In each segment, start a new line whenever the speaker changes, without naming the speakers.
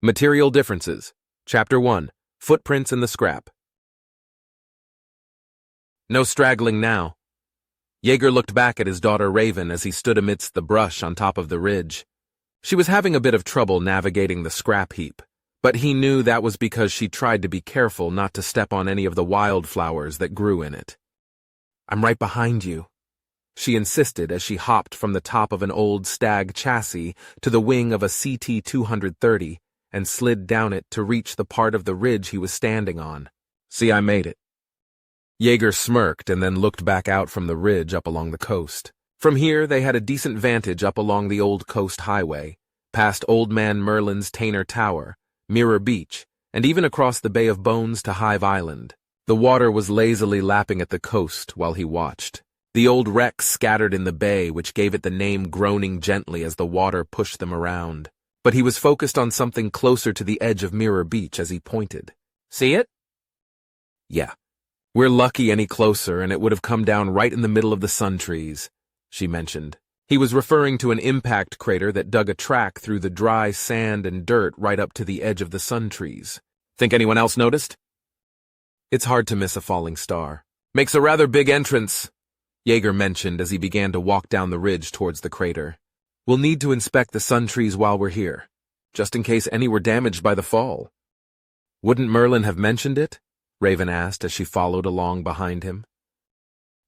Material Differences. Chapter 1. Footprints in the Scrap. No straggling now. Jaeger looked back at his daughter Raven as he stood amidst the brush on top of the ridge. She was having a bit of trouble navigating the scrap heap, but he knew that was because she tried to be careful not to step on any of the wildflowers that grew in it. "I'm right behind you," she insisted as she hopped from the top of an old Stag chassis to the wing of a CT-230 and slid down it to reach the part of the ridge he was standing on. "See, I made it." Jaeger smirked and then looked back out from the ridge up along the coast. From here, they had a decent vantage up along the old coast highway, past Old Man Merlin's Tainer Tower, Mirror Beach, and even across the Bay of Bones to Hive Island. The water was lazily lapping at the coast while he watched. The old wrecks scattered in the bay, which gave it the name, groaning gently as the water pushed them around. But he was focused on something closer to the edge of Mirror Beach as he pointed. "See it?" "Yeah. We're lucky any closer, and it would have come down right in the middle of the sun trees," she mentioned. He was referring to an impact crater that dug a track through the dry sand and dirt right up to the edge of the sun trees. "Think anyone else noticed?" "It's hard to miss a falling star. Makes a rather big entrance," Jaeger mentioned as he began to walk down the ridge towards the crater. "We'll need to inspect the sun trees while we're here, just in case any were damaged by the fall." "Wouldn't Merlin have mentioned it?" Raven asked as she followed along behind him.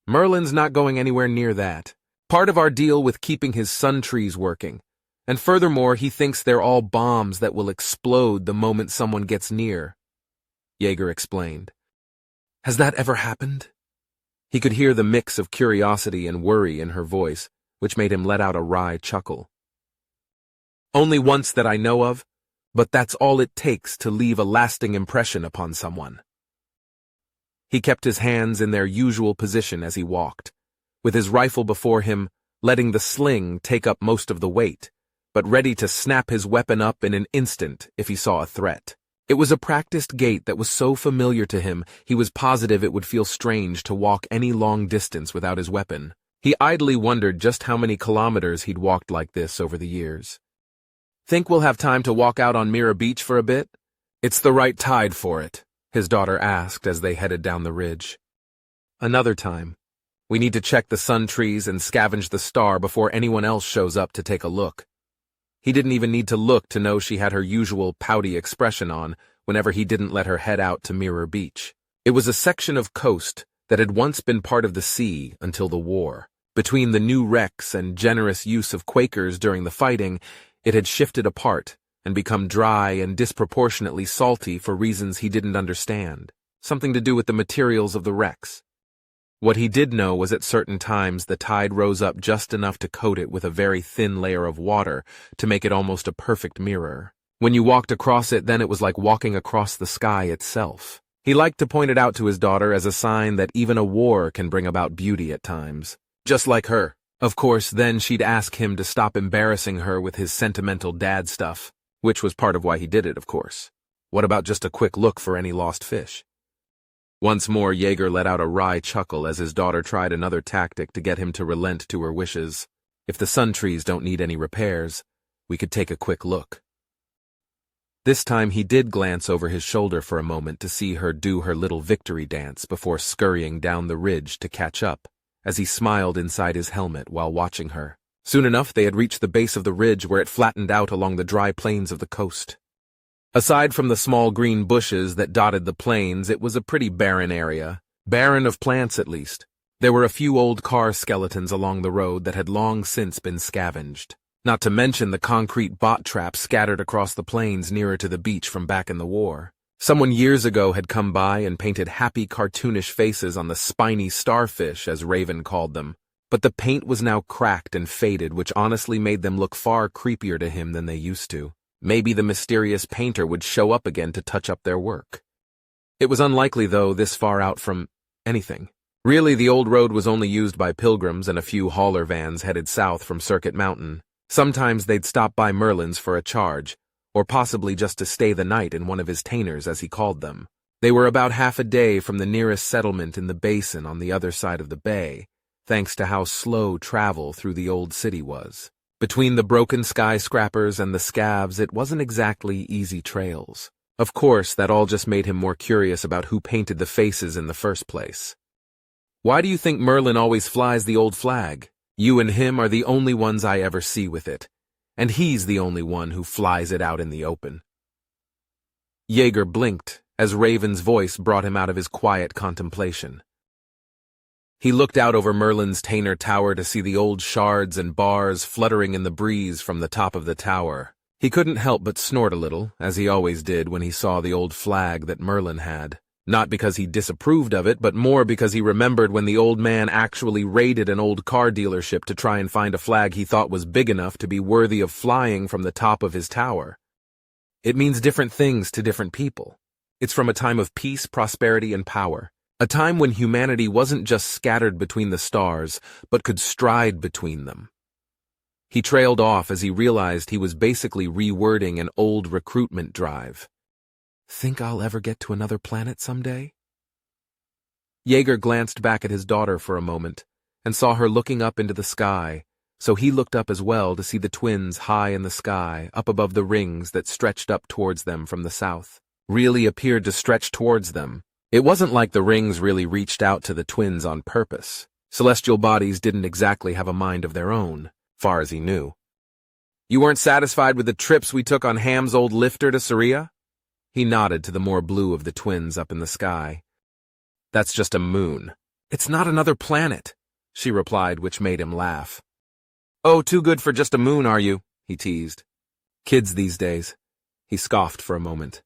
"Merlin's not going anywhere near that. Part of our deal with keeping his sun trees working. And furthermore, he thinks they're all bombs that will explode the moment someone gets near," Jaeger explained. "Has that ever happened?" He could hear the mix of curiosity and worry in her voice, which made him let out a wry chuckle. "Only once that I know of, but that's all it takes to leave a lasting impression upon someone." He kept his hands in their usual position as he walked, with his rifle before him, letting the sling take up most of the weight, but ready to snap his weapon up in an instant if he saw a threat. It was a practiced gait that was so familiar to him, he was positive it would feel strange to walk any long distance without his weapon. He idly wondered just how many kilometers he'd walked like this over the years. "Think we'll have time to walk out on Mirror Beach for a bit?" "It's the right tide for it," his daughter asked as they headed down the ridge. "Another time. We need to check the sun trees and scavenge the star before anyone else shows up to take a look." He didn't even need to look to know she had her usual pouty expression on whenever he didn't let her head out to Mirror Beach. It was a section of coast that had once been part of the sea until the war. Between the new wrecks and generous use of Quakers during the fighting, it had shifted apart and become dry and disproportionately salty for reasons he didn't understand, something to do with the materials of the wrecks. What he did know was at certain times the tide rose up just enough to coat it with a very thin layer of water to make it almost a perfect mirror. When you walked across it, then it was like walking across the sky itself. He liked to point it out to his daughter as a sign that even a war can bring about beauty at times. Just like her. Of course, then she'd ask him to stop embarrassing her with his sentimental dad stuff, which was part of why he did it, of course. What about just a quick look for any lost fish? Once more, Jaeger let out a wry chuckle as his daughter tried another tactic to get him to relent to her wishes. "If the sun trees don't need any repairs, we could take a quick look." This time he did glance over his shoulder for a moment to see her do her little victory dance before scurrying down the ridge to catch up, as he smiled inside his helmet while watching her. Soon enough, they had reached the base of the ridge where it flattened out along the dry plains of the coast. Aside from the small green bushes that dotted the plains, it was a pretty barren area. Barren of plants, at least. There were a few old car skeletons along the road that had long since been scavenged. Not to mention the concrete bot traps scattered across the plains nearer to the beach from back in the war. Someone years ago had come by and painted happy cartoonish faces on the spiny starfish, as Raven called them. But the paint was now cracked and faded, which honestly made them look far creepier to him than they used to. Maybe the mysterious painter would show up again to touch up their work. It was unlikely, though, this far out from anything. Really, the old road was only used by pilgrims and a few hauler vans headed south from Circuit Mountain. Sometimes they'd stop by Merlin's for a charge, or possibly just to stay the night in one of his tainers, as he called them. They were about half a day from the nearest settlement in the basin on the other side of the bay, thanks to how slow travel through the old city was. Between the broken skyscrapers and the scabs, it wasn't exactly easy trails. Of course, that all just made him more curious about who painted the faces in the first place. Why do you think Merlin always flies the old flag? You and him are the only ones I ever see with it, and he's the only one who flies it out in the open. Jaeger blinked as Raven's voice brought him out of his quiet contemplation. He looked out over Merlin's Tainer Tower to see the old shards and bars fluttering in the breeze from the top of the tower. He couldn't help but snort a little, as he always did when he saw the old flag that Merlin had. Not because he disapproved of it, but more because he remembered when the old man actually raided an old car dealership to try and find a flag he thought was big enough to be worthy of flying from the top of his tower. It means different things to different people. It's from a time of peace, prosperity, and power. A time when humanity wasn't just scattered between the stars, but could stride between them. He trailed off as he realized he was basically rewording an old recruitment drive. Think I'll ever get to another planet someday? Jaeger glanced back at his daughter for a moment and saw her looking up into the sky, so he looked up as well to see the twins high in the sky, up above the rings that stretched up towards them from the south. Really appeared to stretch towards them. It wasn't like the rings really reached out to the twins on purpose. Celestial bodies didn't exactly have a mind of their own, far as he knew. You weren't satisfied with the trips we took on Ham's old lifter to Saria? He nodded to the more blue of the twins up in the sky. That's just a moon. It's not another planet, she replied, which made him laugh. Oh, too good for just a moon, are you? He teased. Kids these days. He scoffed for a moment.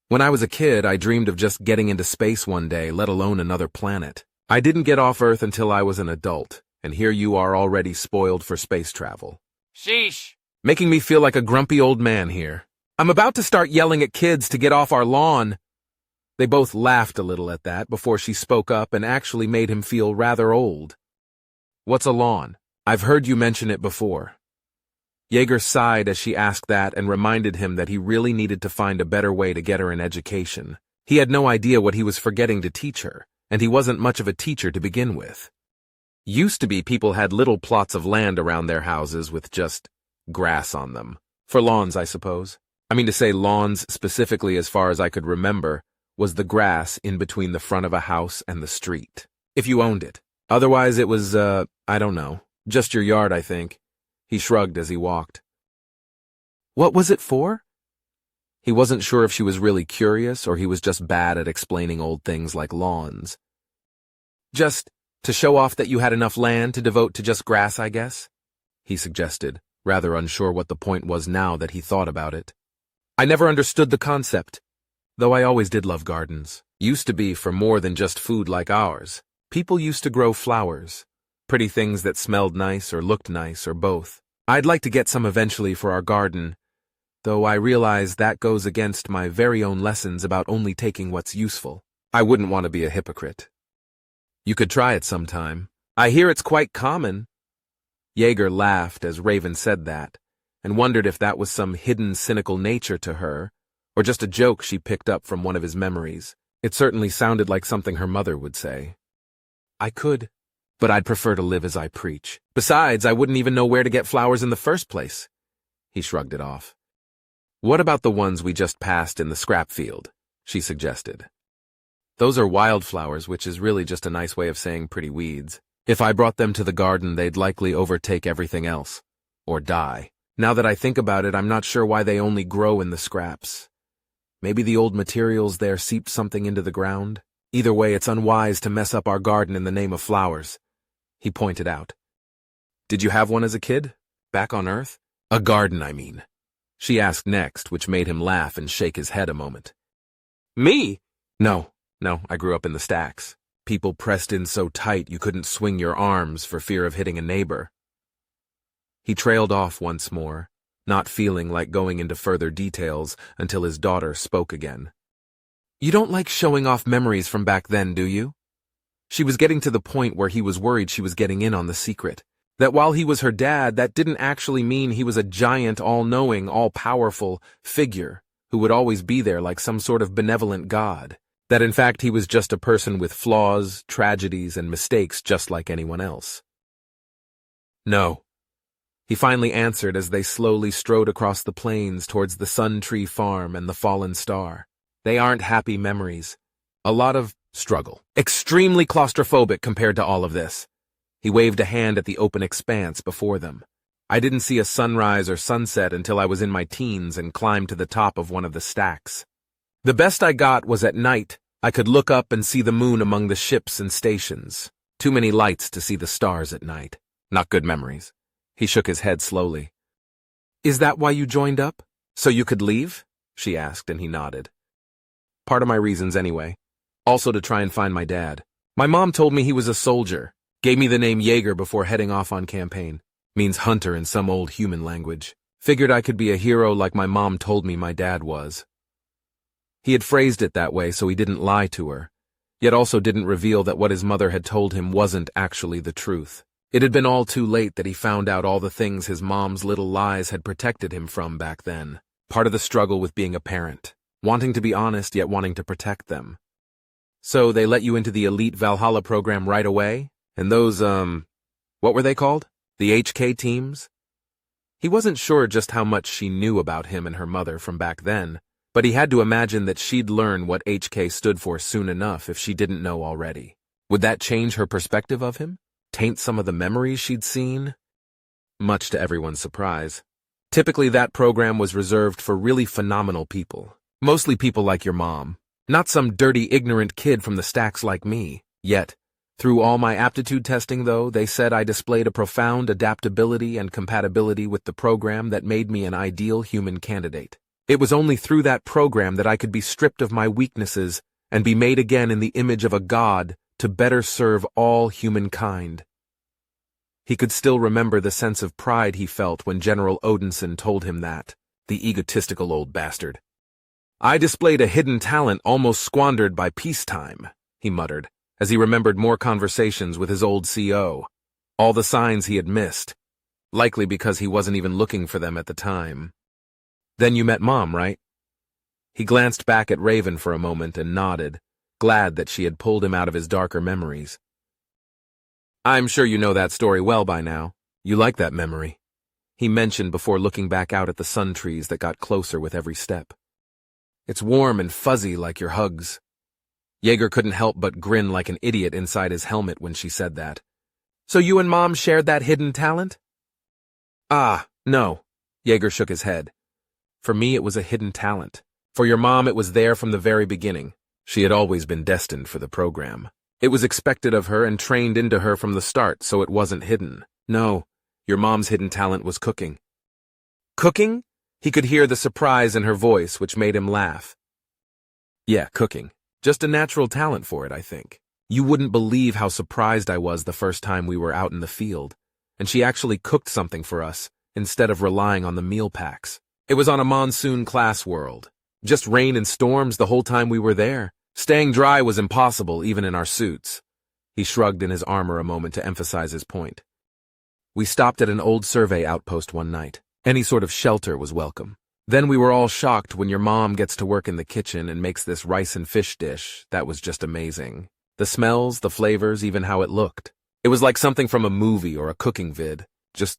When I was a kid, I dreamed of just getting into space one day, let alone another planet. I didn't get off Earth until I was an adult, and here you are already spoiled for space travel.
Sheesh.
Making me feel like a grumpy old man here. I'm about to start yelling at kids to get off our lawn. They both laughed a little at that before she spoke up and actually made him feel rather old. What's a lawn? I've heard you mention it before. Jaeger sighed as she asked that and reminded him that he really needed to find a better way to get her an education. He had no idea what he was forgetting to teach her, and he wasn't much of a teacher to begin with. Used to be people had little plots of land around their houses with just grass on them. For lawns, I suppose. I mean to say lawns specifically, as far as I could remember, was the grass in between the front of a house and the street. If you owned it. Otherwise it was, I don't know, just your yard, I think. He shrugged as he walked. What was it for? He wasn't sure if she was really curious or he was just bad at explaining old things like lawns. Just to show off that you had enough land to devote to just grass, I guess? He suggested, rather unsure what the point was now that he thought about it. I never understood the concept, though I always did love gardens. Used to be for more than just food like ours. People used to grow flowers, pretty things that smelled nice or looked nice or both. I'd like to get some eventually for our garden, though I realize that goes against my very own lessons about only taking what's useful. I wouldn't want to be a hypocrite. You could try it sometime. I hear it's quite common. Jaeger laughed as Raven said that, and wondered if that was some hidden cynical nature to her, or just a joke she picked up from one of his memories. It certainly sounded like something her mother would say. I could, but I'd prefer to live as I preach. Besides, I wouldn't even know where to get flowers in the first place. He shrugged it off. What about the ones we just passed in the scrap field? She suggested. Those are wildflowers, which is really just a nice way of saying pretty weeds. If I brought them to the garden, they'd likely overtake everything else. Or die. Now that I think about it, I'm not sure why they only grow in the scraps. Maybe the old materials there seeped something into the ground? Either way, it's unwise to mess up our garden in the name of flowers, he pointed out. Did you have one as a kid? Back on Earth? A garden, I mean. She asked next, which made him laugh and shake his head a moment. Me? No, I grew up in the stacks. People pressed in so tight you couldn't swing your arms for fear of hitting a neighbor. He trailed off once more, not feeling like going into further details until his daughter spoke again. You don't like showing off memories from back then, do you? She was getting to the point where he was worried she was getting in on the secret. That while he was her dad, that didn't actually mean he was a giant, all-knowing, all-powerful figure who would always be there like some sort of benevolent god. That in fact he was just a person with flaws, tragedies, and mistakes just like anyone else. No. He finally answered as they slowly strode across the plains towards the Sun Tree Farm and the fallen star. They aren't happy memories. A lot of struggle. Extremely claustrophobic compared to all of this. He waved a hand at the open expanse before them. I didn't see a sunrise or sunset until I was in my teens and climbed to the top of one of the stacks. The best I got was at night. I could look up and see the moon among the ships and stations. Too many lights to see the stars at night. Not good memories. He shook his head slowly. Is that why you joined up? So you could leave? She asked, and he nodded. Part of my reasons anyway. Also to try and find my dad. My mom told me he was a soldier. Gave me the name Jaeger before heading off on campaign. Means hunter in some old human language. Figured I could be a hero like my mom told me my dad was. He had phrased it that way so he didn't lie to her, yet also didn't reveal that what his mother had told him wasn't actually the truth. It had been all too late that he found out all the things his mom's little lies had protected him from back then. Part of the struggle with being a parent. Wanting to be honest yet wanting to protect them. So they let you into the elite Valhalla program right away? And those, what were they called? The HK teams? He wasn't sure just how much she knew about him and her mother from back then, but he had to imagine that she'd learn what HK stood for soon enough if she didn't know already. Would that change her perspective of him? Taint some of the memories she'd seen? Much to everyone's surprise. Typically that program was reserved for really phenomenal people. Mostly people like your mom. Not some dirty, ignorant kid from the stacks like me. Yet, through all my aptitude testing though, they said I displayed a profound adaptability and compatibility with the program that made me an ideal human candidate. It was only through that program that I could be stripped of my weaknesses and be made again in the image of a god to better serve all humankind. He could still remember the sense of pride he felt when General Odinson told him that, the egotistical old bastard. I displayed a hidden talent almost squandered by peacetime, he muttered, as he remembered more conversations with his old CO. All the signs he had missed, likely because he wasn't even looking for them at the time. Then you met Mom, right? He glanced back at Raven for a moment and nodded, glad that she had pulled him out of his darker memories. I'm sure you know that story well by now. You like that memory, he mentioned before looking back out at the sun trees that got closer with every step. It's warm and fuzzy like your hugs. Jaeger couldn't help but grin like an idiot inside his helmet when she said that. So you and Mom shared that hidden talent? Ah, no. Jaeger shook his head. For me, it was a hidden talent. For your mom, it was there from the very beginning. She had always been destined for the program. It was expected of her and trained into her from the start, so it wasn't hidden. No, your mom's hidden talent was cooking. Cooking? He could hear the surprise in her voice, which made him laugh. Yeah, cooking. Just a natural talent for it, I think. You wouldn't believe how surprised I was the first time we were out in the field, and she actually cooked something for us, instead of relying on the meal packs. It was on a monsoon-class world. Just rain and storms the whole time we were there. Staying dry was impossible, even in our suits. He shrugged in his armor a moment to emphasize his point. We stopped at an old survey outpost one night. Any sort of shelter was welcome. Then we were all shocked when your mom gets to work in the kitchen and makes this rice and fish dish that was just amazing. The smells, the flavors, even how it looked. It was like something from a movie or a cooking vid. Just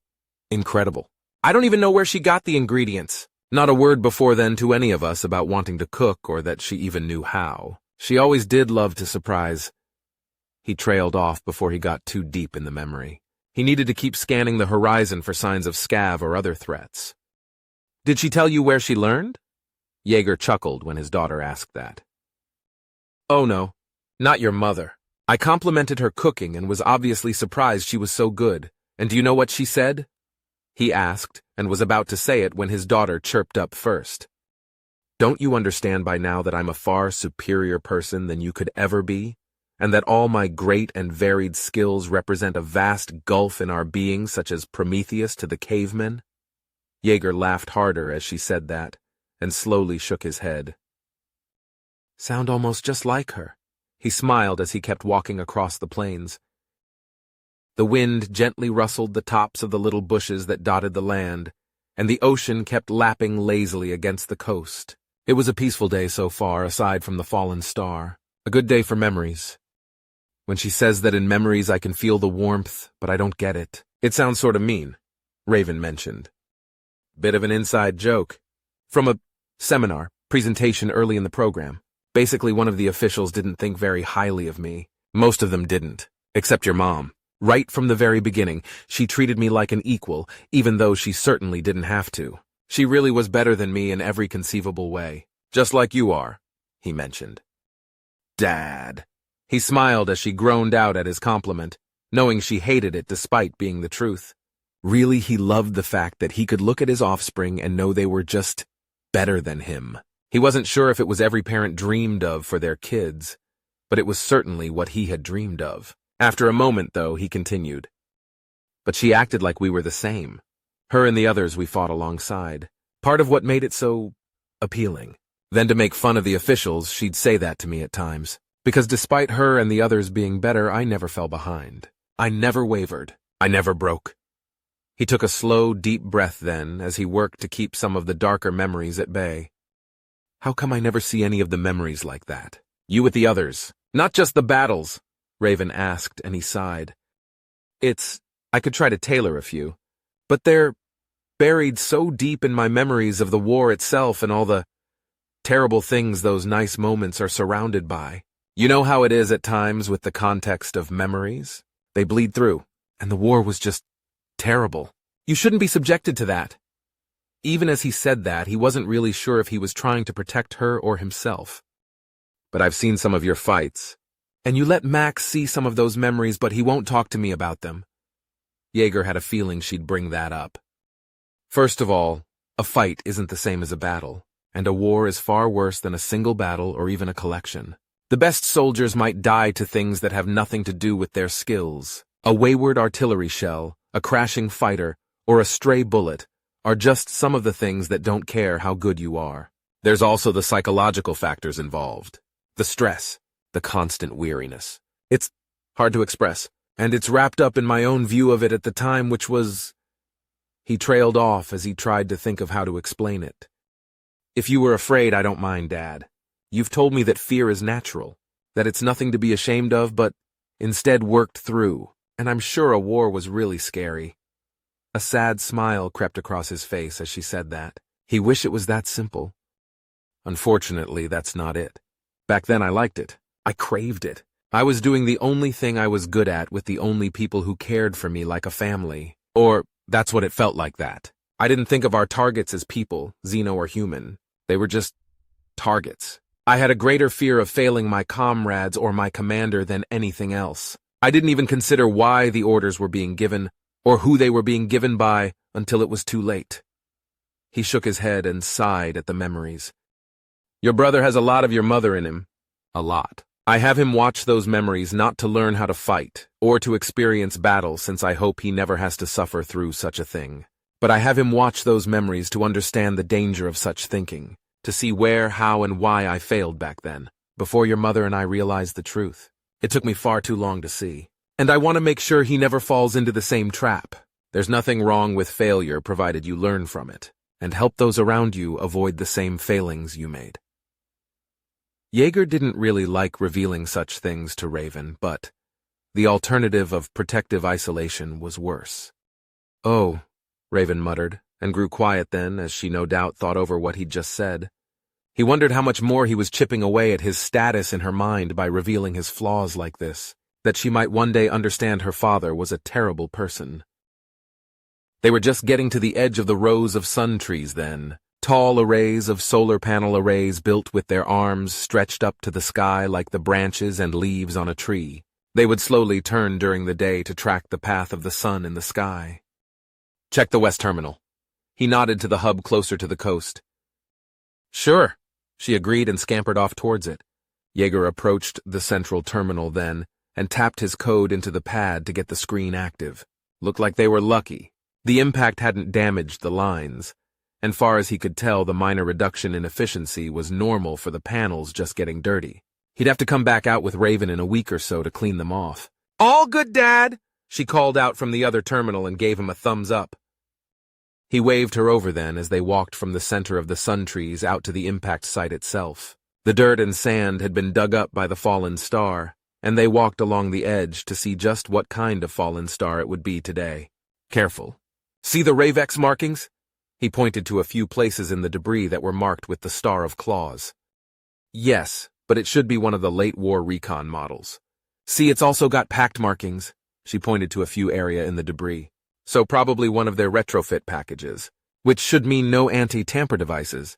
incredible. I don't even know where she got the ingredients. Not a word before then to any of us about wanting to cook or that she even knew how. She always did love to surprise. He trailed off before he got too deep in the memory. He needed to keep scanning the horizon for signs of scav or other threats. Did she tell you where she learned? Jaeger chuckled when his daughter asked that. Oh no, not your mother. I complimented her cooking and was obviously surprised she was so good. And do you know what she said? He asked, and was about to say it when his daughter chirped up first. Don't you understand by now that I'm a far superior person than you could ever be? And that all my great and varied skills represent a vast gulf in our being, such as Prometheus to the cavemen? Jaeger laughed harder as she said that, and slowly shook his head. Sound almost just like her. He smiled as he kept walking across the plains. The wind gently rustled the tops of the little bushes that dotted the land, and the ocean kept lapping lazily against the coast. It was a peaceful day so far, aside from the fallen star. A good day for memories. When she says that in memories I can feel the warmth, but I don't get it. It sounds sort of mean. Raven mentioned. Bit of an inside joke. From a seminar presentation early in the program. Basically, one of the officials didn't think very highly of me. Most of them didn't, except your mom. Right from the very beginning, she treated me like an equal, even though she certainly didn't have to. She really was better than me in every conceivable way. Just like you are, he mentioned. Dad. He smiled as she groaned out at his compliment, knowing she hated it despite being the truth. Really, he loved the fact that he could look at his offspring and know they were just better than him. He wasn't sure if it was every parent dreamed of for their kids, but it was certainly what he had dreamed of. After a moment, though, he continued. But she acted like we were the same. Her and the others we fought alongside. Part of what made it so appealing. Then to make fun of the officials, she'd say that to me at times. Because despite her and the others being better, I never fell behind. I never wavered. I never broke. He took a slow, deep breath then, as he worked to keep some of the darker memories at bay. How come I never see any of the memories like that? You with the others, not just the battles, Raven asked, and he sighed. I could try to tailor a few, but they're buried so deep in my memories of the war itself and all the terrible things those nice moments are surrounded by. You know how it is at times with the context of memories? They bleed through, and the war was just terrible. You shouldn't be subjected to that. Even as he said that, he wasn't really sure if he was trying to protect her or himself. But I've seen some of your fights, and you let Max see some of those memories, but he won't talk to me about them. Jaeger had a feeling she'd bring that up. First of all, a fight isn't the same as a battle, and a war is far worse than a single battle or even a collection. The best soldiers might die to things that have nothing to do with their skills. A wayward artillery shell, a crashing fighter, or a stray bullet are just some of the things that don't care how good you are. There's also the psychological factors involved. The stress, the constant weariness. It's hard to express, and it's wrapped up in my own view of it at the time, which was... He trailed off as he tried to think of how to explain it. If you were afraid, I don't mind, Dad. You've told me that fear is natural, that it's nothing to be ashamed of, but instead worked through, and I'm sure a war was really scary. A sad smile crept across his face as she said that. He wished it was that simple. Unfortunately, that's not it. Back then I liked it. I craved it. I was doing the only thing I was good at with the only people who cared for me like a family. Or, that's what it felt like that. I didn't think of our targets as people, Xeno or human. They were just targets. I had a greater fear of failing my comrades or my commander than anything else. I didn't even consider why the orders were being given, or who they were being given by, until it was too late. He shook his head and sighed at the memories. Your brother has a lot of your mother in him. A lot. I have him watch those memories not to learn how to fight, or to experience battle, since I hope he never has to suffer through such a thing. But I have him watch those memories to understand the danger of such thinking, to see where, how, and why I failed back then, before your mother and I realized the truth. It took me far too long to see. And I want to make sure he never falls into the same trap. There's nothing wrong with failure provided you learn from it, and help those around you avoid the same failings you made. Jaeger didn't really like revealing such things to Raven, but the alternative of protective isolation was worse. Oh, Raven muttered, and grew quiet then, as she no doubt thought over what he'd just said. He wondered how much more he was chipping away at his status in her mind by revealing his flaws like this, that she might one day understand her father was a terrible person. They were just getting to the edge of the rows of sun trees then, tall arrays of solar panel arrays built with their arms stretched up to the sky like the branches and leaves on a tree. They would slowly turn during the day to track the path of the sun in the sky. Check the west terminal. He nodded to the hub closer to the coast. Sure, she agreed and scampered off towards it. Jaeger approached the central terminal then and tapped his code into the pad to get the screen active. Looked like they were lucky. The impact hadn't damaged the lines, and far as he could tell, the minor reduction in efficiency was normal for the panels just getting dirty. He'd have to come back out with Raven in a week or so to clean them off. All good, Dad! She called out from the other terminal and gave him a thumbs up. He waved her over then as they walked from the center of the sun trees out to the impact site itself. The dirt and sand had been dug up by the fallen star, and they walked along the edge to see just what kind of fallen star it would be today. Careful. See the Ravex markings? He pointed to a few places in the debris that were marked with the Star of Claws. Yes, but it should be one of the late war recon models. See, it's also got packed markings. She pointed to a few area in the debris. So probably one of their retrofit packages, which should mean no anti-tamper devices.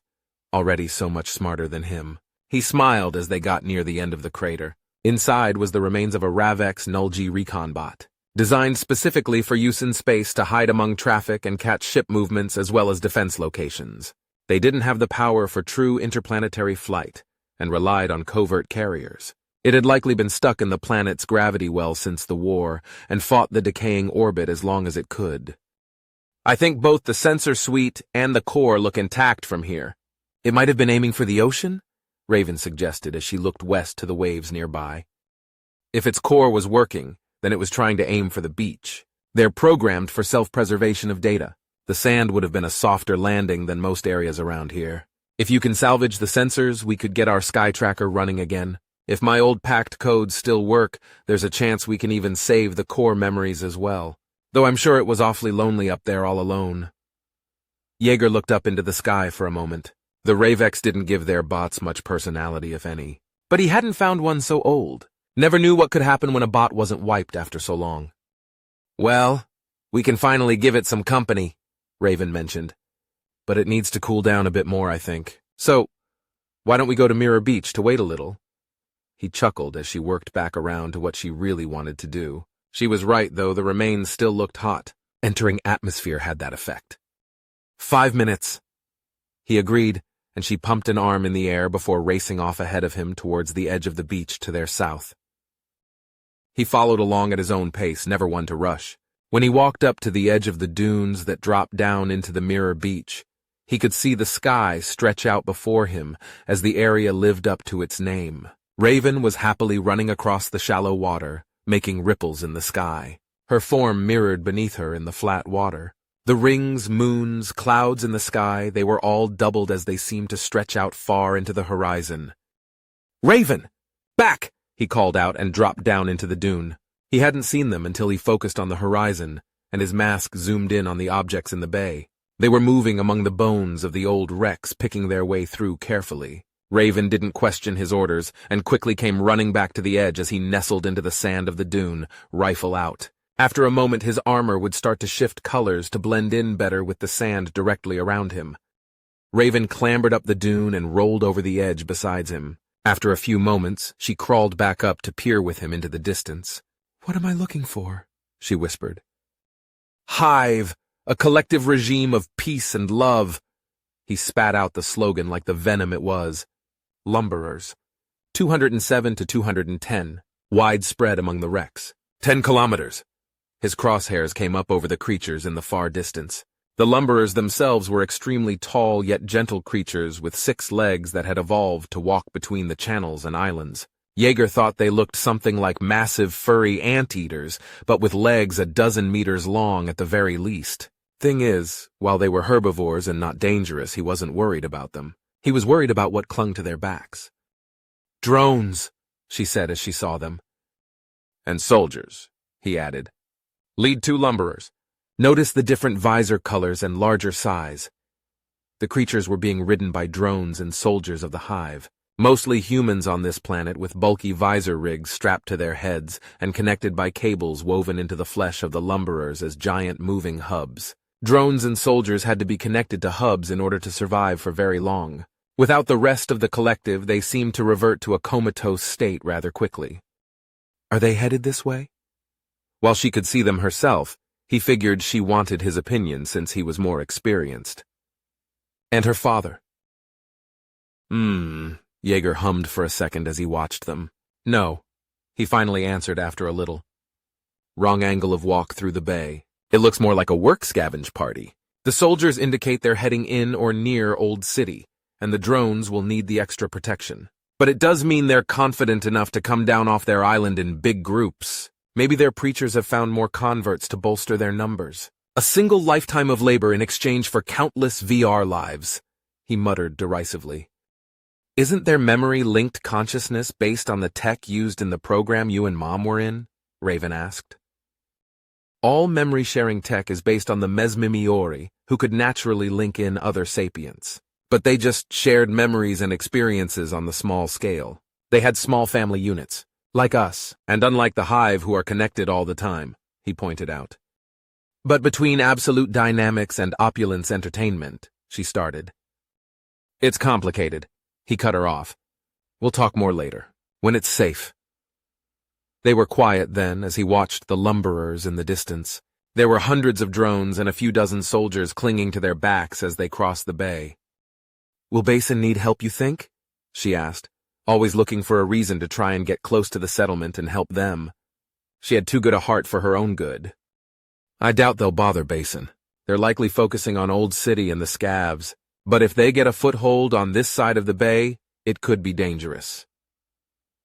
Already so much smarter than him. He smiled as they got near the end of the crater. Inside was the remains of a Ravex Null-G recon bot, designed specifically for use in space to hide among traffic and catch ship movements as well as defense locations. They didn't have the power for true interplanetary flight, and relied on covert carriers. It had likely been stuck in the planet's gravity well since the war, and fought the decaying orbit as long as it could. I think both the sensor suite and the core look intact from here. It might have been aiming for the ocean? Raven suggested as she looked west to the waves nearby. If its core was working, then it was trying to aim for the beach. They're programmed for self-preservation of data. The sand would have been a softer landing than most areas around here. If you can salvage the sensors, we could get our sky tracker running again. If my old packed codes still work, there's a chance we can even save the core memories as well. Though I'm sure it was awfully lonely up there all alone. Jaeger looked up into the sky for a moment. The Ravex didn't give their bots much personality, if any. But he hadn't found one so old. Never knew what could happen when a bot wasn't wiped after so long. Well, we can finally give it some company, Raven mentioned. But it needs to cool down a bit more, I think. So, why don't we go to Mirror Beach to wait a little? He chuckled as she worked back around to what she really wanted to do. She was right, though, the remains still looked hot. Entering atmosphere had that effect. 5 minutes. He agreed, and she pumped an arm in the air before racing off ahead of him towards the edge of the beach to their south. He followed along at his own pace, never one to rush. When he walked up to the edge of the dunes that dropped down into the Mirror Beach, he could see the sky stretch out before him as the area lived up to its name. Raven was happily running across the shallow water, making ripples in the sky. Her form mirrored beneath her in the flat water. The rings, moons, clouds in the sky, they were all doubled as they seemed to stretch out far into the horizon. "Raven! Back!" he called out and dropped down into the dune. He hadn't seen them until he focused on the horizon, and his mask zoomed in on the objects in the bay. They were moving among the bones of the old wrecks, picking their way through carefully. Raven didn't question his orders, and quickly came running back to the edge as he nestled into the sand of the dune, rifle out. After a moment, his armor would start to shift colors to blend in better with the sand directly around him. Raven clambered up the dune and rolled over the edge beside him. After a few moments, she crawled back up to peer with him into the distance. "What am I looking for?" she whispered. "Hive, a collective regime of peace and love." He spat out the slogan like the venom it was. Lumberers. 207 to 210, widespread among the wrecks. 10 kilometers. His crosshairs came up over the creatures in the far distance. The lumberers themselves were extremely tall yet gentle creatures with 6 legs that had evolved to walk between the channels and islands. Jaeger thought they looked something like massive furry anteaters, but with legs a dozen meters long at the very least. Thing is, while they were herbivores and not dangerous, he wasn't worried about them. He was worried about what clung to their backs. "Drones," she said as she saw them. "And soldiers," he added. "Lead 2 lumberers. Notice the different visor colors and larger size." The creatures were being ridden by drones and soldiers of the hive. Mostly humans on this planet with bulky visor rigs strapped to their heads and connected by cables woven into the flesh of the lumberers as giant moving hubs. Drones and soldiers had to be connected to hubs in order to survive for very long. Without the rest of the collective, they seemed to revert to a comatose state rather quickly. Are they headed this way? While she could see them herself, he figured she wanted his opinion since he was more experienced. And her father. Jaeger hummed for a second as he watched them. "No," he finally answered after a little. "Wrong angle of walk through the bay. It looks more like a work scavenge party. The soldiers indicate they're heading in or near Old City, and the drones will need the extra protection. But it does mean they're confident enough to come down off their island in big groups. Maybe their preachers have found more converts to bolster their numbers. A single lifetime of labor in exchange for countless VR lives," he muttered derisively. "Isn't their memory-linked consciousness based on the tech used in the program you and Mom were in?" Raven asked. All memory-sharing tech is based on the mesmimiori, who could naturally link in other sapients. But they just shared memories and experiences on the small scale. They had small family units, like us, and unlike the hive who are connected all the time, he pointed out. But between absolute dynamics and opulence entertainment, she started. It's complicated, he cut her off. We'll talk more later, when it's safe. They were quiet then as he watched the lumberers in the distance. There were hundreds of drones and a few dozen soldiers clinging to their backs as they crossed the bay. Will Basin need help, you think? She asked, always looking for a reason to try and get close to the settlement and help them. She had too good a heart for her own good. I doubt they'll bother Basin. They're likely focusing on Old City and the scavs, but if they get a foothold on this side of the bay, it could be dangerous.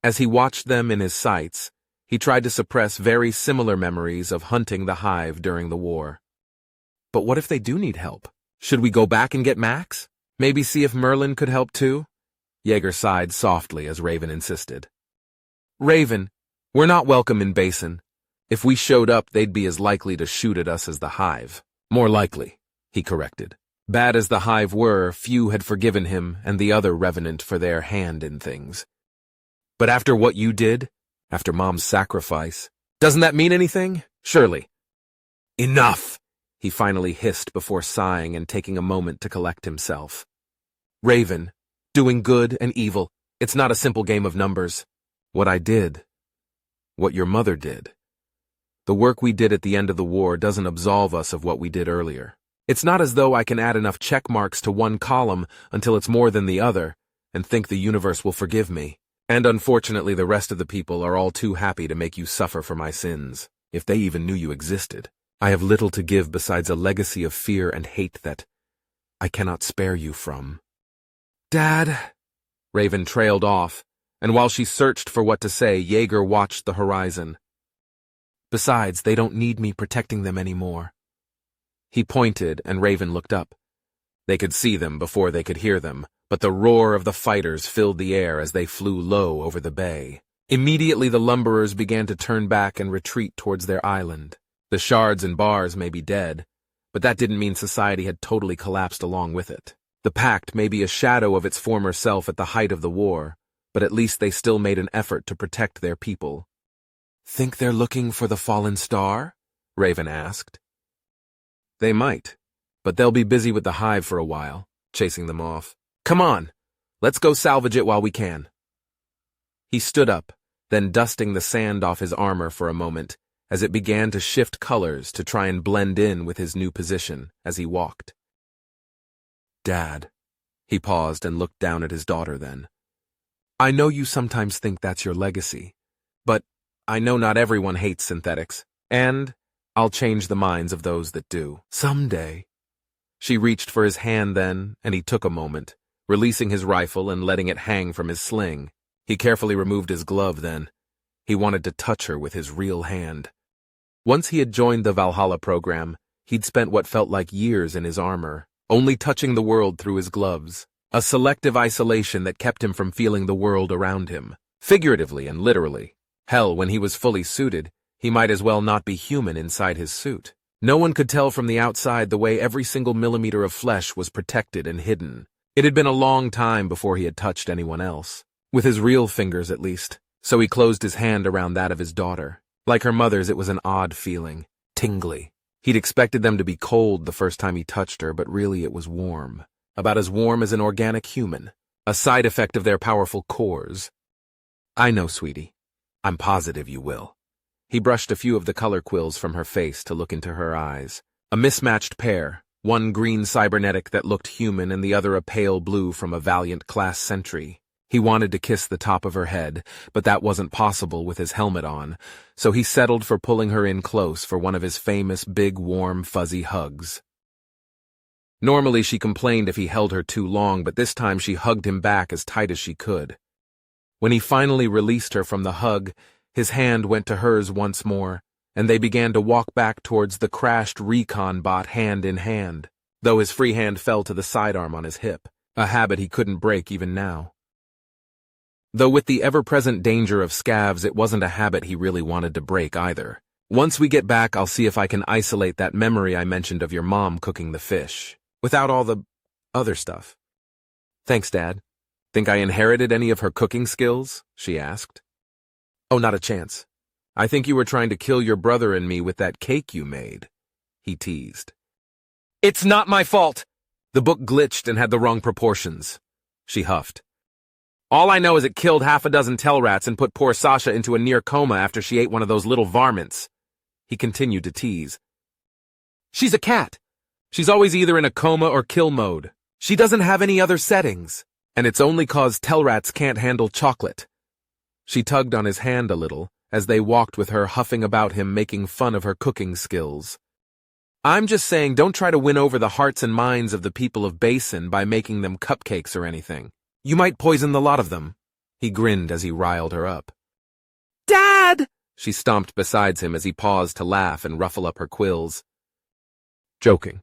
As he watched them in his sights, he tried to suppress very similar memories of hunting the hive during the war. But what if they do need help? Should we go back and get Max? Maybe see if Merlin could help too? Jaeger sighed softly as Raven insisted. Raven, we're not welcome in Basin. If we showed up, they'd be as likely to shoot at us as the hive. More likely, he corrected. Bad as the hive were, few had forgiven him and the other revenant for their hand in things. But after what you did, after Mom's sacrifice, doesn't that mean anything? Surely. Enough, he finally hissed before sighing and taking a moment to collect himself. Raven, doing good and evil, it's not a simple game of numbers. What I did, what your mother did. The work we did at the end of the war doesn't absolve us of what we did earlier. It's not as though I can add enough check marks to one column until it's more than the other and think the universe will forgive me. And unfortunately, the rest of the people are all too happy to make you suffer for my sins, if they even knew you existed. I have little to give besides a legacy of fear and hate that I cannot spare you from. Dad, Raven trailed off, and while she searched for what to say, Jaeger watched the horizon. Besides, they don't need me protecting them anymore. He pointed, and Raven looked up. They could see them before they could hear them, but the roar of the fighters filled the air as they flew low over the bay. Immediately the lumberers began to turn back and retreat towards their island. The shards and bars may be dead, but that didn't mean society had totally collapsed along with it. The pact may be a shadow of its former self at the height of the war, but at least they still made an effort to protect their people. Think they're looking for the fallen star? Raven asked. They might, but they'll be busy with the hive for a while, chasing them off. Come on, let's go salvage it while we can. He stood up, then dusting the sand off his armor for a moment, as it began to shift colors to try and blend in with his new position as he walked. Dad. He paused and looked down at his daughter then. I know you sometimes think that's your legacy, but I know not everyone hates synthetics, and I'll change the minds of those that do. Someday. She reached for his hand then, and he took a moment, releasing his rifle and letting it hang from his sling. He carefully removed his glove then. He wanted to touch her with his real hand. Once he had joined the Valhalla program, he'd spent what felt like years in his armor, only touching the world through his gloves, a selective isolation that kept him from feeling the world around him, figuratively and literally. Hell, when he was fully suited, he might as well not be human inside his suit. No one could tell from the outside the way every single millimeter of flesh was protected and hidden. It had been a long time before he had touched anyone else, with his real fingers at least, so he closed his hand around that of his daughter. Like her mother's, it was an odd feeling, tingly. He'd expected them to be cold the first time he touched her, but really it was warm. About as warm as an organic human, a side effect of their powerful cores. I know, sweetie. I'm positive you will. He brushed a few of the color quills from her face to look into her eyes. A mismatched pair, one green cybernetic that looked human and the other a pale blue from a Valiant class sentry. He wanted to kiss the top of her head, but that wasn't possible with his helmet on, so he settled for pulling her in close for one of his famous big, warm, fuzzy hugs. Normally she complained if he held her too long, but this time she hugged him back as tight as she could. When he finally released her from the hug, his hand went to hers once more, and they began to walk back towards the crashed recon bot hand in hand, though his free hand fell to the sidearm on his hip, a habit he couldn't break even now. Though with the ever-present danger of scavs, it wasn't a habit he really wanted to break either. Once we get back, I'll see if I can isolate that memory I mentioned of your mom cooking the fish, without all the other stuff. Thanks, Dad. Think I inherited any of her cooking skills? She asked. Oh, not a chance. I think you were trying to kill your brother and me with that cake you made, he teased. It's not my fault! The book glitched and had the wrong proportions. She huffed. All I know is it killed half a dozen tell rats and put poor Sasha into a near coma after she ate one of those little varmints. He continued to tease. She's a cat. She's always either in a coma or kill mode. She doesn't have any other settings, and it's only 'cause tell rats can't handle chocolate. She tugged on his hand a little as they walked with her, huffing about him, making fun of her cooking skills. I'm just saying, don't try to win over the hearts and minds of the people of Basin by making them cupcakes or anything. You might poison the lot of them. He grinned as he riled her up. Dad! She stomped beside him as he paused to laugh and ruffle up her quills. Joking.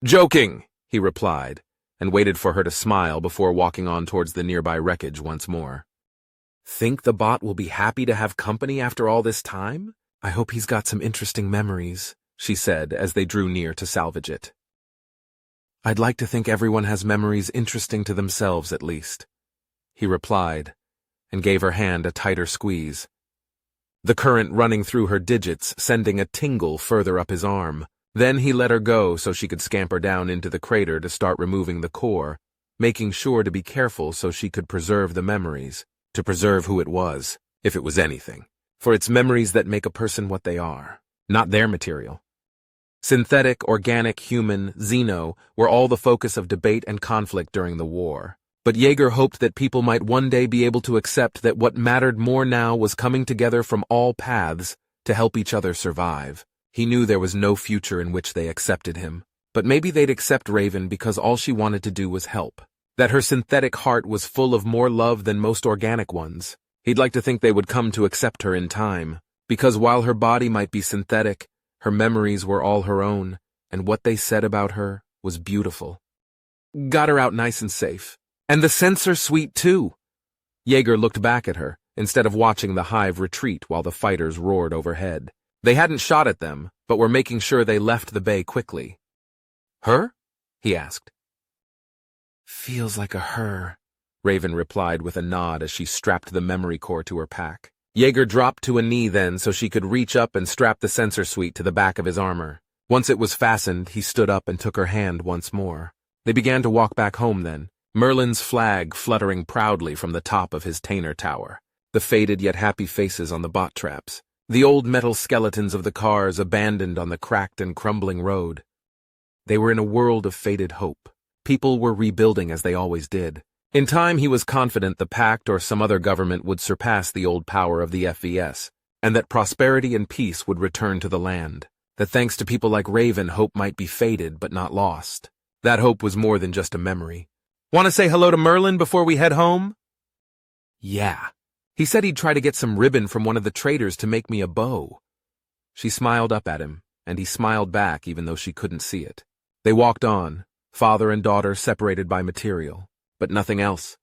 Joking, he replied, and waited for her to smile before walking on towards the nearby wreckage once more. Think the bot will be happy to have company after all this time? I hope he's got some interesting memories, she said as they drew near to salvage it. I'd like to think everyone has memories interesting to themselves at least, he replied, and gave her hand a tighter squeeze. The current running through her digits, sending a tingle further up his arm. Then he let her go so she could scamper down into the crater to start removing the core, making sure to be careful so she could preserve the memories, to preserve who it was, if it was anything, for it's memories that make a person what they are, not their material. Synthetic, organic, human, xeno were all the focus of debate and conflict during the war. But Yeager hoped that people might one day be able to accept that what mattered more now was coming together from all paths to help each other survive. He knew there was no future in which they accepted him, but maybe they'd accept Raven because all she wanted to do was help. That her synthetic heart was full of more love than most organic ones. He'd like to think they would come to accept her in time, because while her body might be synthetic, her memories were all her own, and what they said about her was beautiful. Got her out nice and safe. And the sensor suite, too. Yeager looked back at her, instead of watching the hive retreat while the fighters roared overhead. They hadn't shot at them, but were making sure they left the bay quickly. Her? He asked. Feels like a her, Raven replied with a nod as she strapped the memory core to her pack. Yeager dropped to a knee then so she could reach up and strap the sensor suite to the back of his armor. Once it was fastened, he stood up and took her hand once more. They began to walk back home then, Merlin's flag fluttering proudly from the top of his Tainer tower, the faded yet happy faces on the bot traps, the old metal skeletons of the cars abandoned on the cracked and crumbling road. They were in a world of faded hope. People were rebuilding as they always did. In time, he was confident the Pact or some other government would surpass the old power of the FVS, and that prosperity and peace would return to the land. That thanks to people like Raven, hope might be faded but not lost. That hope was more than just a memory. Want to say hello to Merlin before we head home? Yeah. He said he'd try to get some ribbon from one of the traders to make me a bow. She smiled up at him, and he smiled back even though she couldn't see it. They walked on, father and daughter separated by material, but nothing else.